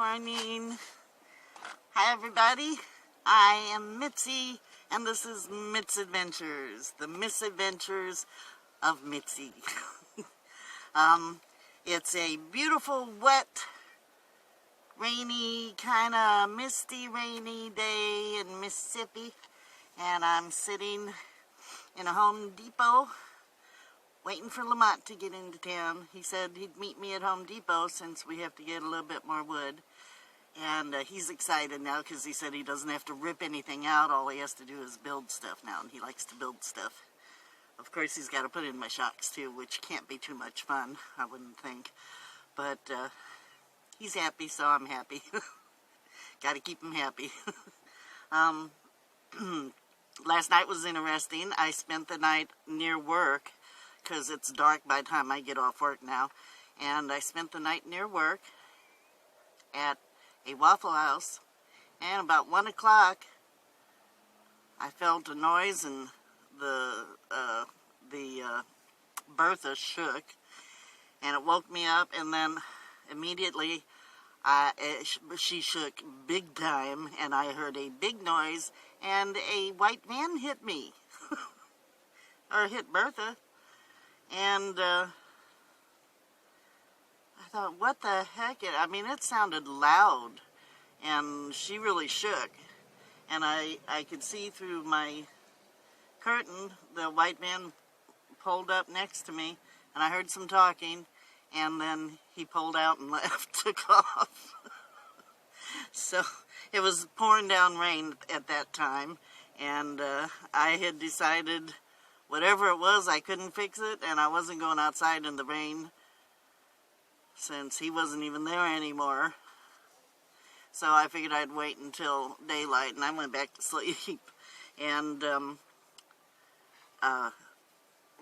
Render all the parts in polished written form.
morning. Hi everybody. I am Mitzi and this is Mitzi Adventures, the misadventures of Mitzi. It's a beautiful, wet, rainy, kind of misty, rainy day in Mississippi, and I'm sitting in a Home Depot waiting for Lamont to get into town. He said he'd meet me at Home Depot since we have to get a little bit more wood. And he's excited now because he said he doesn't have to rip anything out. All he has to do is build stuff now, and he likes to build stuff. Of course, he's got to put in my shocks too, which can't be too much fun, I wouldn't think. But he's happy, so I'm happy. Got to keep him happy. Last night was interesting. I spent the night near work because it's dark by the time I get off work now. And I spent the night near work at a Waffle House. And about 1 o'clock, I felt a noise and the Bertha shook. And it woke me up, and then immediately she shook big time, and I heard a big noise, and a white van hit me. Or hit Bertha. And I thought, what the heck? I mean, it sounded loud, and she really shook. And I could see through my curtain, the white van pulled up next to me, and I heard some talking, and then he pulled out and left, took off. So it was pouring down rain at that time, and I had decided whatever it was, I couldn't fix it, and I wasn't going outside in the rain since he wasn't even there anymore. So I figured I'd wait until daylight, and I went back to sleep. And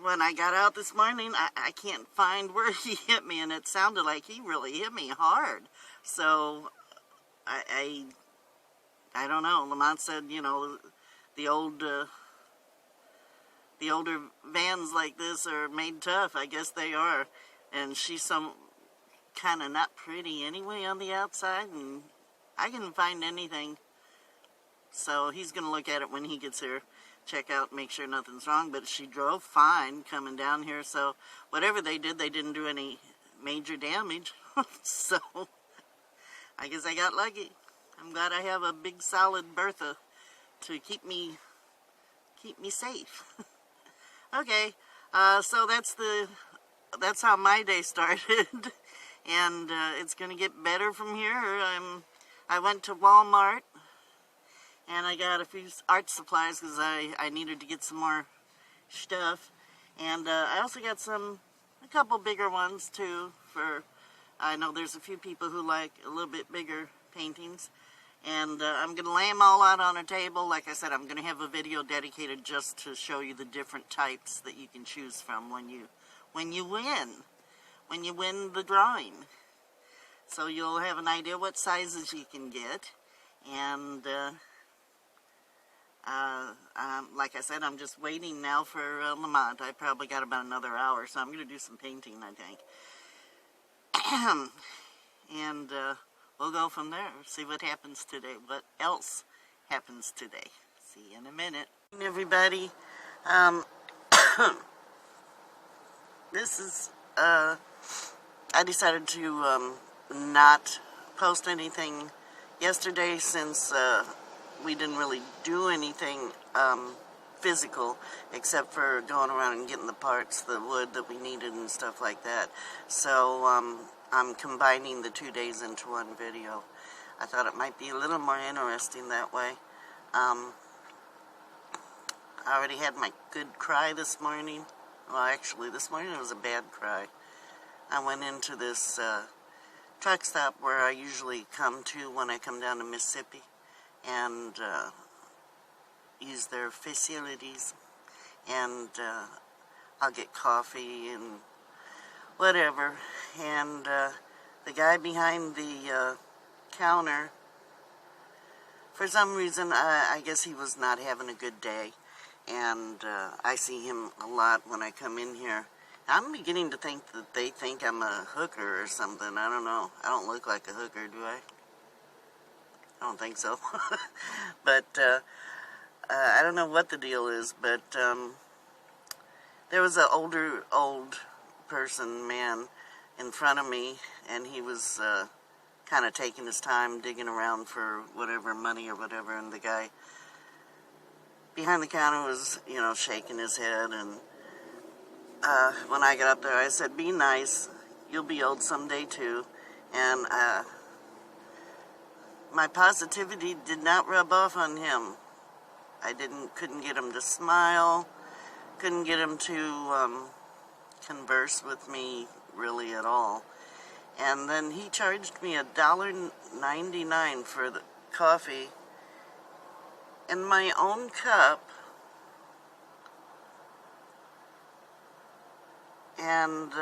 when I got out this morning, I can't find where he hit me, and it sounded like he really hit me hard. So I don't know. Lamont said, you know, the older vans like this are made tough. I guess they are. And she's some kind of not pretty anyway on the outside, and I couldn't find anything. So he's going to look at it when he gets here, check out, make sure nothing's wrong. But she drove fine coming down here, so whatever they did, they didn't do any major damage. So I guess I got lucky. I'm glad I have a big solid Bertha to keep me safe. Okay, so that's how my day started, and it's gonna get better from here. I went to Walmart, and I got a few art supplies because I needed to get some more stuff, and I also got a couple bigger ones too. I know there's a few people who like a little bit bigger paintings. And I'm going to lay them all out on a table. Like I said, I'm going to have a video dedicated just to show you the different types that you can choose from when you win the drawing. So you'll have an idea what sizes you can get. And like I said, I'm just waiting now for Lamont. I probably got about another hour, so I'm going to do some painting, I think. And we'll go from there, see what happens today, what else happens today. See you in a minute. Everybody, this is, I decided to not post anything yesterday since we didn't really do anything physical except for going around and getting the parts, the wood that we needed and stuff like that. So, I'm combining the 2 days into one video. I thought it might be a little more interesting that way. I already had my good cry this morning. Well, actually, this morning it was a bad cry. I went into this truck stop where I usually come to when I come down to Mississippi and use their facilities. And I'll get coffee and whatever, and the guy behind the counter, for some reason, I guess he was not having a good day, and I see him a lot when I come in here. I'm beginning to think that they think I'm a hooker or something. I don't know. I don't look like a hooker, do I? I don't think so. But I don't know what the deal is, but there was an old man in front of me, and he was kind of taking his time digging around for whatever money or whatever, and the guy behind the counter was, shaking his head, and when I got up there, I said, "Be nice, you'll be old someday too," and my positivity did not rub off on him. I couldn't get him to smile, couldn't get him to converse with me really at all. And then he charged me $1.99 for the coffee in my own cup. And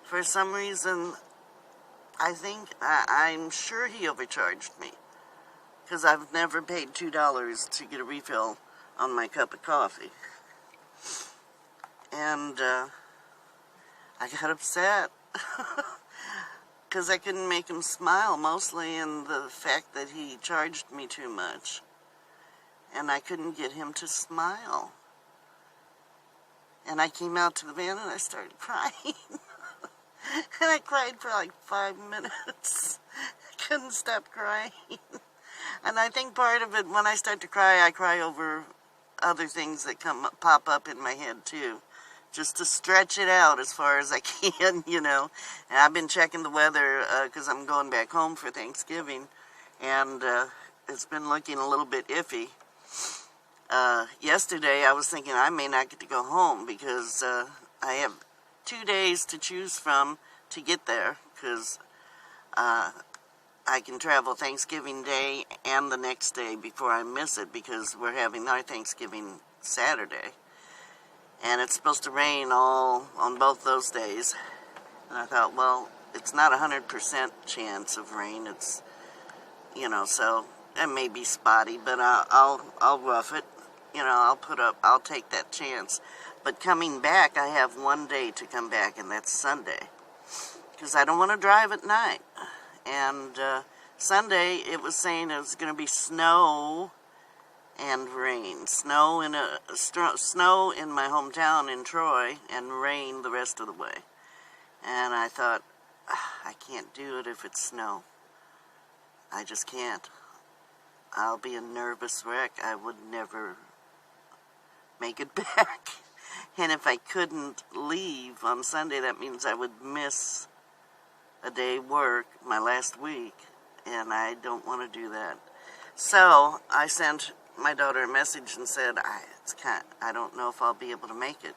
for some reason, I'm sure he overcharged me, because I've never paid $2 to get a refill on my cup of coffee. And I got upset because I couldn't make him smile, mostly in the fact that he charged me too much. And I couldn't get him to smile. And I came out to the van and I started crying. And I cried for like 5 minutes. I couldn't stop crying. And I think part of it, when I start to cry, I cry over other things that pop up in my head too, just to stretch it out as far as I can, And I've been checking the weather because I'm going back home for Thanksgiving, and it's been looking a little bit iffy. Yesterday I was thinking I may not get to go home because I have 2 days to choose from to get there, because I can travel Thanksgiving Day and the next day before I miss it, because we're having our Thanksgiving Saturday. And it's supposed to rain on both those days. And I thought, well, it's not 100% chance of rain. It's, so it may be spotty, but I'll rough it. I'll take that chance. But coming back, I have 1 day to come back, and that's Sunday, because I don't want to drive at night. And Sunday, it was saying it was going to be snow and rain. Snow in my hometown in Troy, and rain the rest of the way. And I thought, I can't do it if it's snow. I just can't. I'll be a nervous wreck. I would never make it back. And if I couldn't leave on Sunday, that means I would miss a day work, my last week, and I don't want to do that. So I sent my daughter a message and said, I don't know if I'll be able to make it.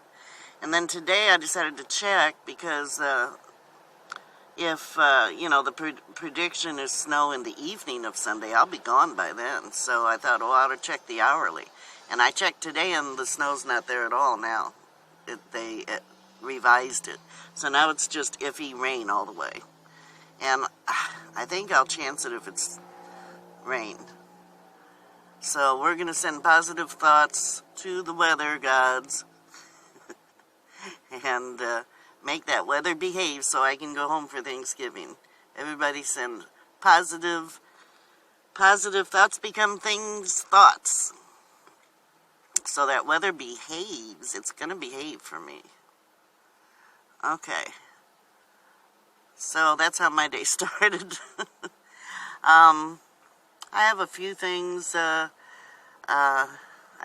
And then today I decided to check, because if the prediction is snow in the evening of Sunday, I'll be gone by then. So I thought, I ought to check the hourly. And I checked today, and the snow's not there at all now. They revised it. So now it's just iffy rain all the way. And I think I'll chance it if it's rain. So we're going to send positive thoughts to the weather gods and make that weather behave so I can go home for Thanksgiving. Everybody send positive thoughts become thoughts. So that weather behaves. It's going to behave for me. Okay. So that's how my day started. I have a few things. I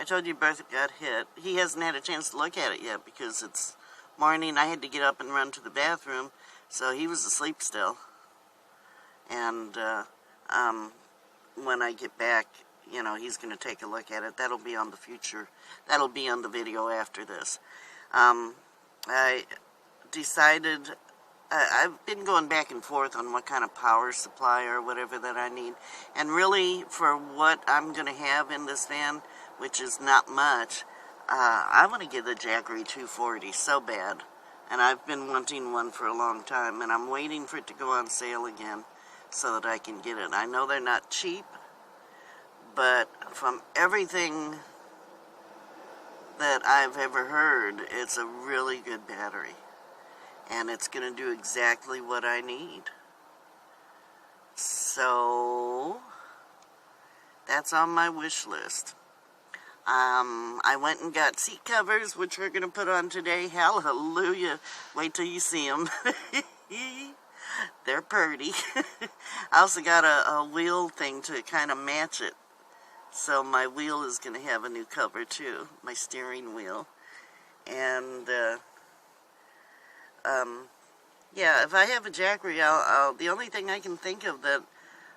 told you Bertha got hit. He hasn't had a chance to look at it yet because it's morning. I had to get up and run to the bathroom, so he was asleep still. And when I get back, he's going to take a look at it. That'll be on the video after this. I decided, I've been going back and forth on what kind of power supply or whatever that I need. And really, for what I'm going to have in this van, which is not much, I want to get the Jackery 240 so bad. And I've been wanting one for a long time, and I'm waiting for it to go on sale again so that I can get it. I know they're not cheap, but from everything that I've ever heard, it's a really good battery. And it's going to do exactly what I need. So, That's on my wish list. I went and got seat covers, which we're going to put on today. Hallelujah. Wait till you see them. They're pretty. I also got a wheel thing to kind of match it. So my wheel is going to have a new cover too. My steering wheel. And, yeah, if I have a Jackery, the only thing I can think of that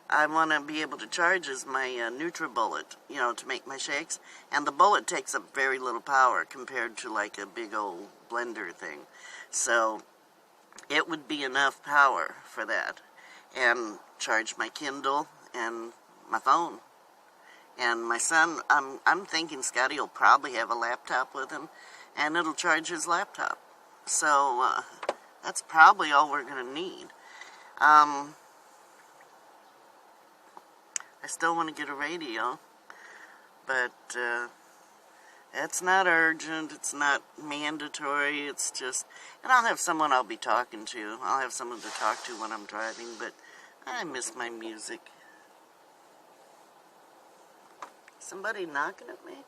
I want to be able to charge is my NutriBullet, you know, to make my shakes. And the bullet takes up very little power compared to like a big old blender thing. So it would be enough power for that. And charge my Kindle and my phone. And my son, I'm thinking Scotty will probably have a laptop with him, and it'll charge his laptop. So that's probably all we're going to need. I still want to get a radio, but it's not urgent, it's not mandatory, it's just, and I'll have someone I'll be talking to. I'll have someone to talk to when I'm driving, but I miss my music. Somebody knocking at me?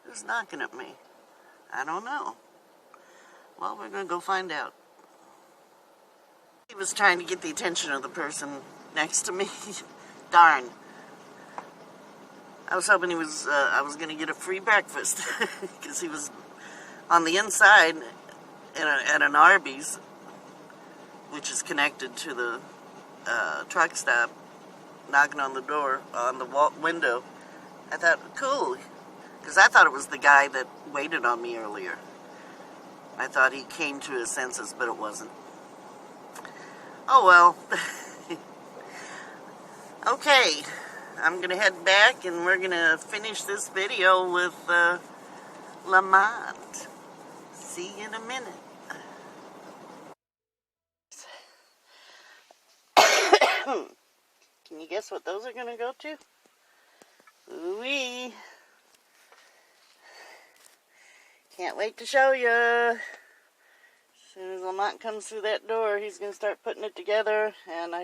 Who's knocking at me? I don't know. Well, we're going to go find out. He was trying to get the attention of the person next to me. Darn. I was hoping I was going to get a free breakfast because he was on the inside at an Arby's, which is connected to the truck stop, knocking on the door, on the window. I thought, cool, because I thought it was the guy that waited on me earlier. I thought he came to his senses, but it wasn't. Oh well. Okay, I'm going to head back and we're going to finish this video with Lamont. See you in a minute. Can you guess what those are going to go to? Ooh-wee. Can't wait to show you. As soon as Lamont comes through that door, he's going to start putting it together, and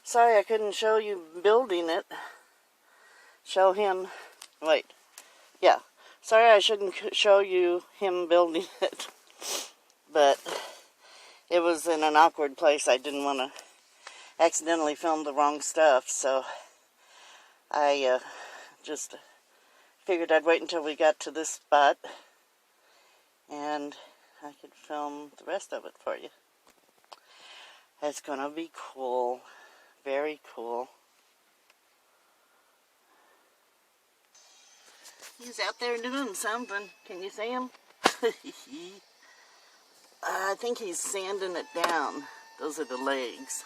sorry I couldn't show you building it. Show him, wait, yeah. Sorry I shouldn't show you him building it. But it was in an awkward place. I didn't want to accidentally film the wrong stuff, so I just figured I'd wait until we got to this spot and I could film the rest of it for you. It's gonna be cool. Very cool. He's out there doing something. Can you see him? I think he's sanding it down. Those are the legs.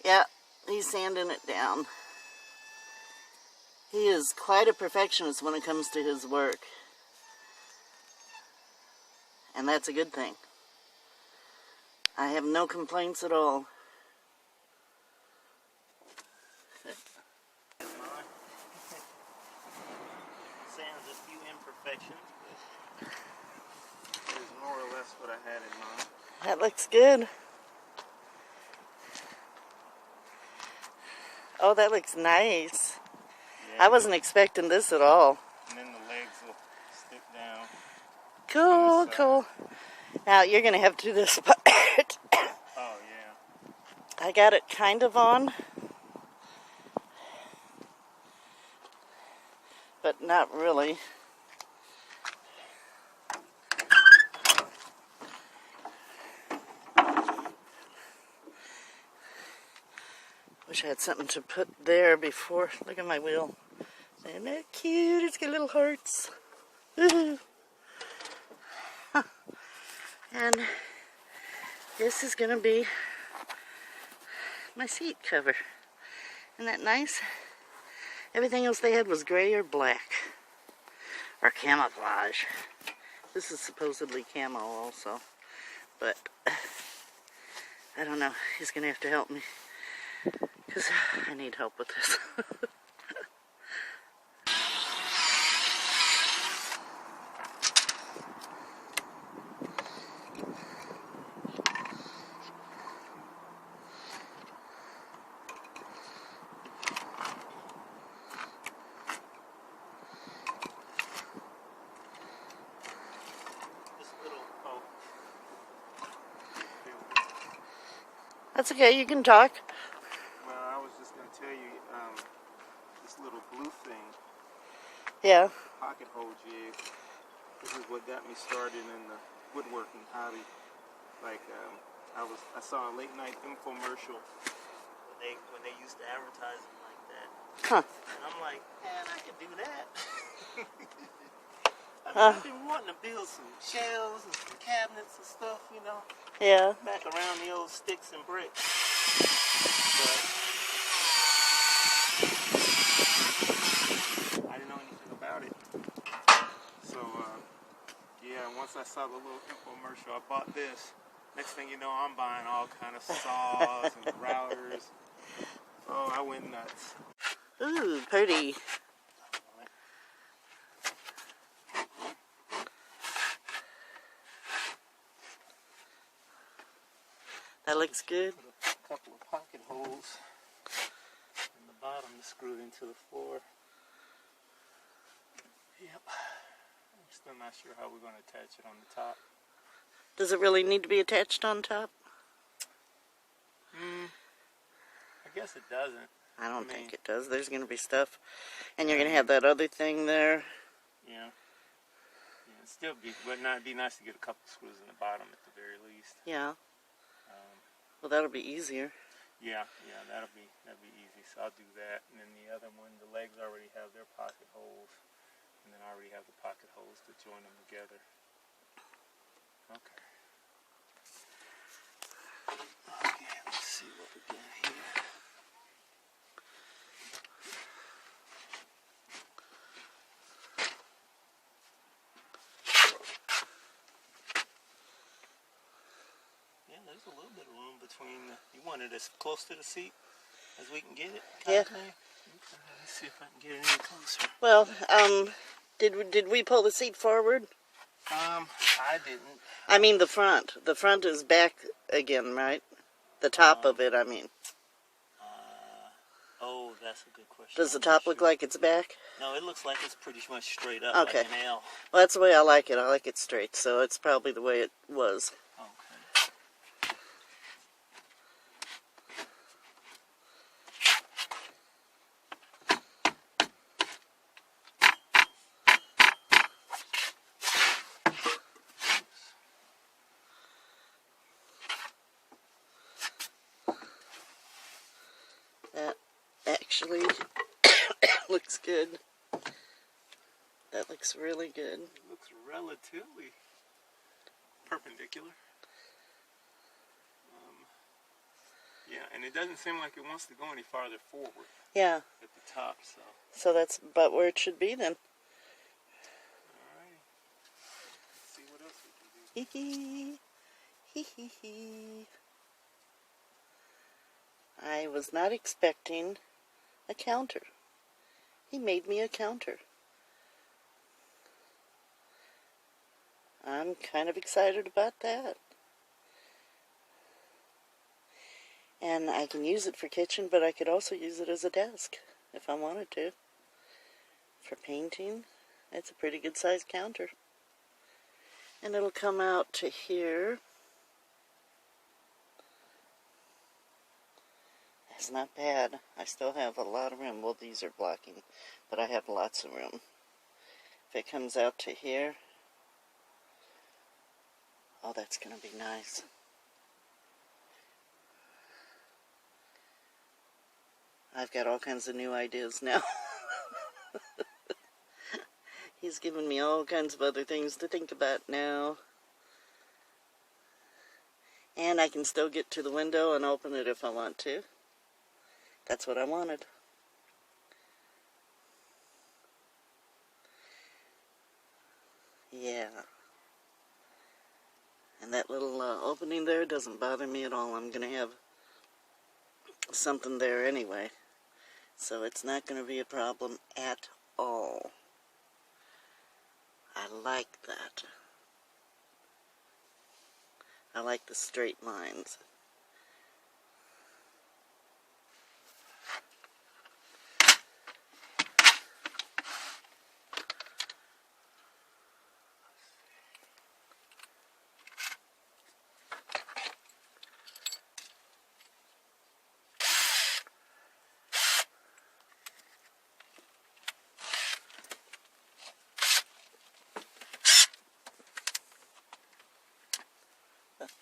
Yeah, he's sanding it down. He is quite a perfectionist when it comes to his work. And that's a good thing. I have no complaints at all. Sans a few imperfections, but is more or less what I had in mind. That looks good. Oh, that looks nice. Yeah. I wasn't expecting this at all. And then the legs will stick down. Cool, cool. Now you're going to have to do this part. Oh, yeah. I got it kind of on. But not really. Wish I had something to put there before. Look at my wheel. Isn't that cute? It's got little hearts. And this is going to be my seat cover. Isn't that nice? Everything else they had was gray or black. Or camouflage. This is supposedly camo also. But I don't know. He's going to have to help me. Because I need help with this. That's okay, you can talk. Well, I was just going to tell you, this little blue thing, Yeah. pocket hole jig, this is what got me started in the woodworking hobby. Like, I saw a late night infomercial when they used to advertise them like that. Huh. And I'm like, man, I could do that. I've been wanting to build some shelves and some cabinets and stuff, you know, Yeah. back around the old sticks and bricks. But I didn't know anything about it. So, yeah, once I saw the little infomercial, I bought this. Next thing you know, I'm buying all kind of saws and routers. Oh, I went nuts. Ooh, pretty. That looks good. Put a couple of pocket holes in the bottom to screw into the floor. Yep. I'm still not sure how we're going to attach it on the top. Does it really need to be attached on top? I guess it doesn't. I don't think it does. There's going to be stuff. And you're going to have that other thing there. Yeah. It'd still be, but it'd be nice to get a couple screws in the bottom at the very least. Yeah. Well, that'll be easier. Yeah, that'll be easy. So I'll do that. And then the other one, the legs already have their pocket holes. And then I already have the pocket holes to join them together. Okay. Okay, let's see what we got here. Yeah, there's a little bit of room between. You want it as close to the seat as we can get it? Yeah. Okay, let's see if I can get it any closer. Well, did we pull the seat forward? I didn't. I mean the front. The front is back again, right? The top of it, I mean. Oh, that's a good question. Does the top look like it's back? No, it looks like it's pretty much straight up, Okay. like an L. Well, that's the way I like it. I like it straight, so it's probably the way it was. Okay. That actually looks good. That looks really good. It looks relatively perpendicular. Yeah, and it doesn't seem like it wants to go any farther forward. Yeah. At the top, so. So that's about where it should be then. Alright. Let's see what else we can do. Hee hee. Hee hee hee. I was not expecting a counter. He made me a counter. I'm kind of excited about that. And I can use it for kitchen, but I could also use it as a desk if I wanted to. For painting, it's a pretty good sized counter. And it'll come out to here. It's not bad. I still have a lot of room. Well, these are blocking, but I have lots of room. If it comes out to here, oh, that's going to be nice. I've got all kinds of new ideas now. He's given me all kinds of other things to think about now. And I can still get to the window and open it if I want to. That's what I wanted. Yeah. And that little opening there doesn't bother me at all. I'm going to have something there anyway. So it's not going to be a problem at all. I like that. I like the straight lines.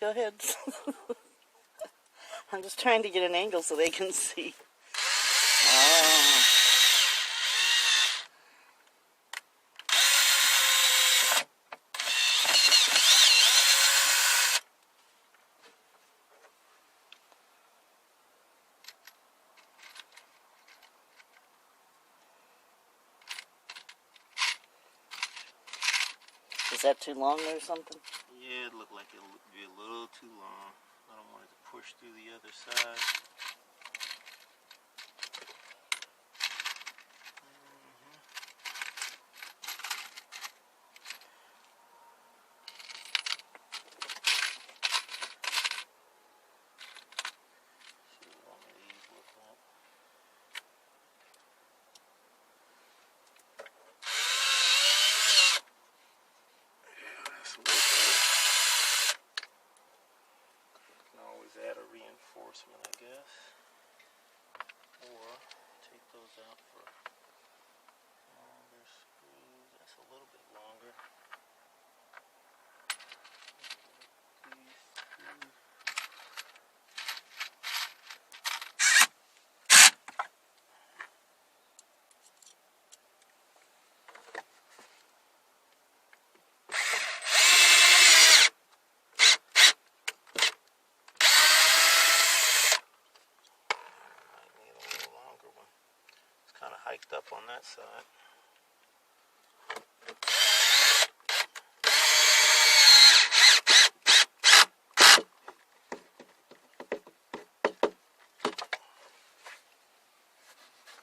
Go ahead. I'm just trying to get an angle so they can see. Oh. Is that too long or something? Yeah, it looked like it would be a little too long. I don't want it to push through the other side. See what one of these look like. Yeah, that's a little bit. You can always add a reinforcement, I guess. Or take those out for longer screws. That's a little bit longer. These screws. Might need a little longer one. It's kind of hiked up on that side.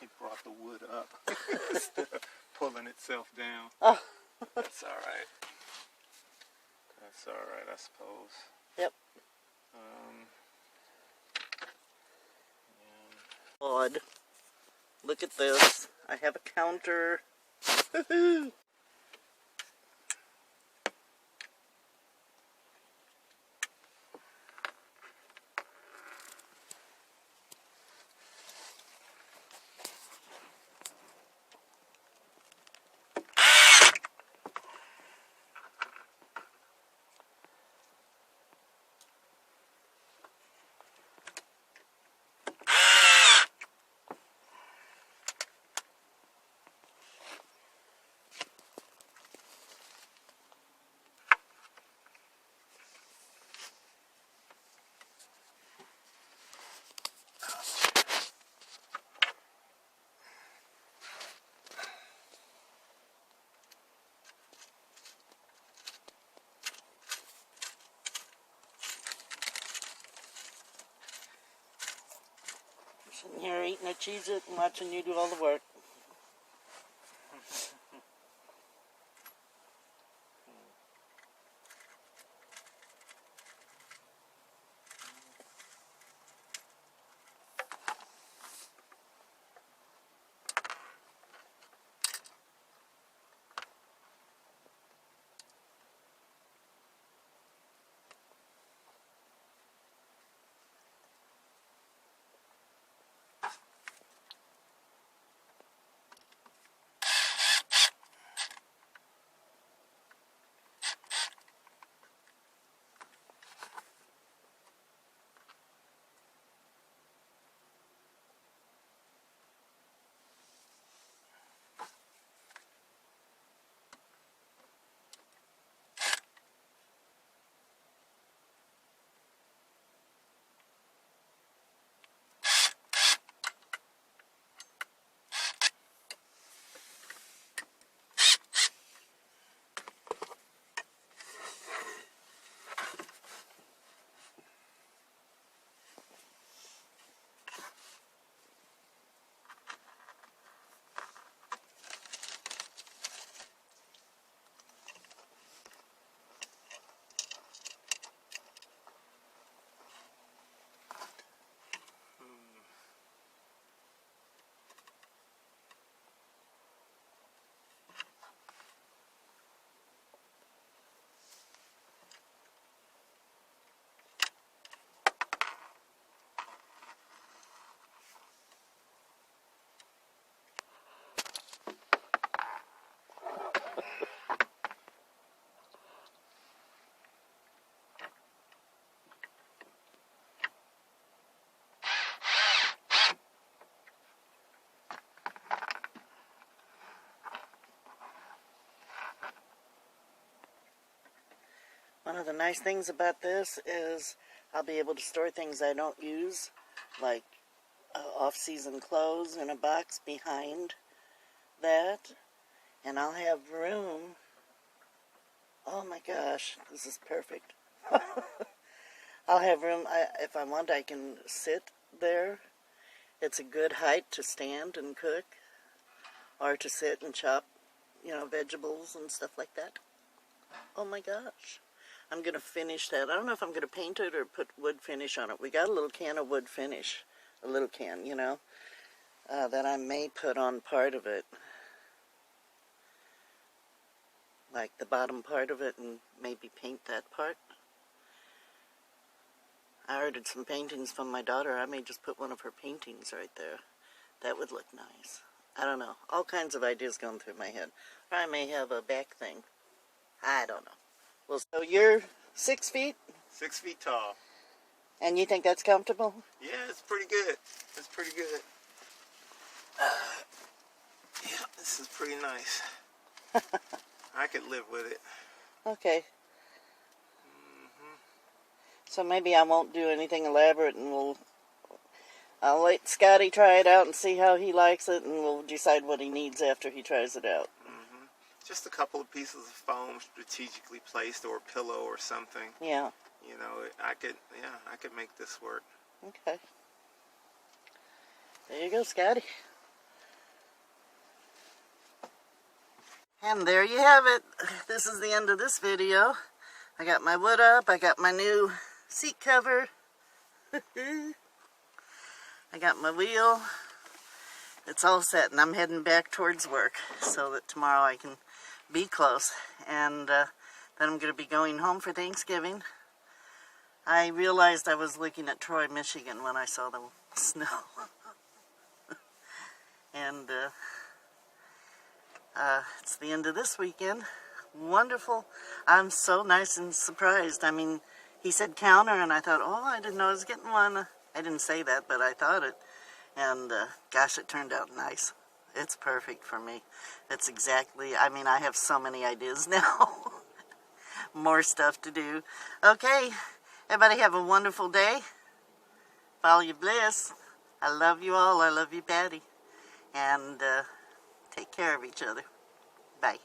It brought the wood up instead of pulling itself down. Oh. That's all right. That's all right, I suppose. Yep. And Odd. Look at this. I have a counter. Woohoo! Sitting here eating a Cheez-It and watching you do all the work. One of the nice things about this is I'll be able to store things I don't use, like off-season clothes in a box behind that, and I'll have room. Oh my gosh, this is perfect. I'll have room. If I want, I can sit there. It's a good height to stand and cook, or to sit and chop, vegetables and stuff like that. Oh my gosh. I'm going to finish that. I don't know if I'm going to paint it or put wood finish on it. We got a little can of wood finish. A little can, that I may put on part of it. Like the bottom part of it, and maybe paint that part. I ordered some paintings from my daughter. I may just put one of her paintings right there. That would look nice. I don't know. All kinds of ideas going through my head. Or I may have a back thing. I don't know. Well, so you're 6 feet? 6 feet tall. And you think that's comfortable? Yeah, it's pretty good. It's pretty good. Yeah, this is pretty nice. I could live with it. Okay. So maybe I won't do anything elaborate, and I'll let Scotty try it out and see how he likes it, and we'll decide what he needs after he tries it out. Just a couple of pieces of foam strategically placed, or a pillow or something. Yeah. I could make this work. Okay. There you go, Scotty. And there you have it. This is the end of this video. I got my wood up. I got my new seat cover. I got my wheel. It's all set, and I'm heading back towards work so that tomorrow I can be close. And then I'm going to be going home for Thanksgiving. I realized I was looking at Troy, Michigan when I saw the snow. And it's the end of this weekend. Wonderful. I'm so nice and surprised. I mean, he said counter, and I thought, oh, I didn't know I was getting one. I didn't say that, but I thought it. And gosh, it turned out nice. It's perfect for me. It's exactly, I mean, I have so many ideas now. More stuff to do. Okay, everybody have a wonderful day. Follow your bliss. I love you all. I love you, Patty. And take care of each other. Bye.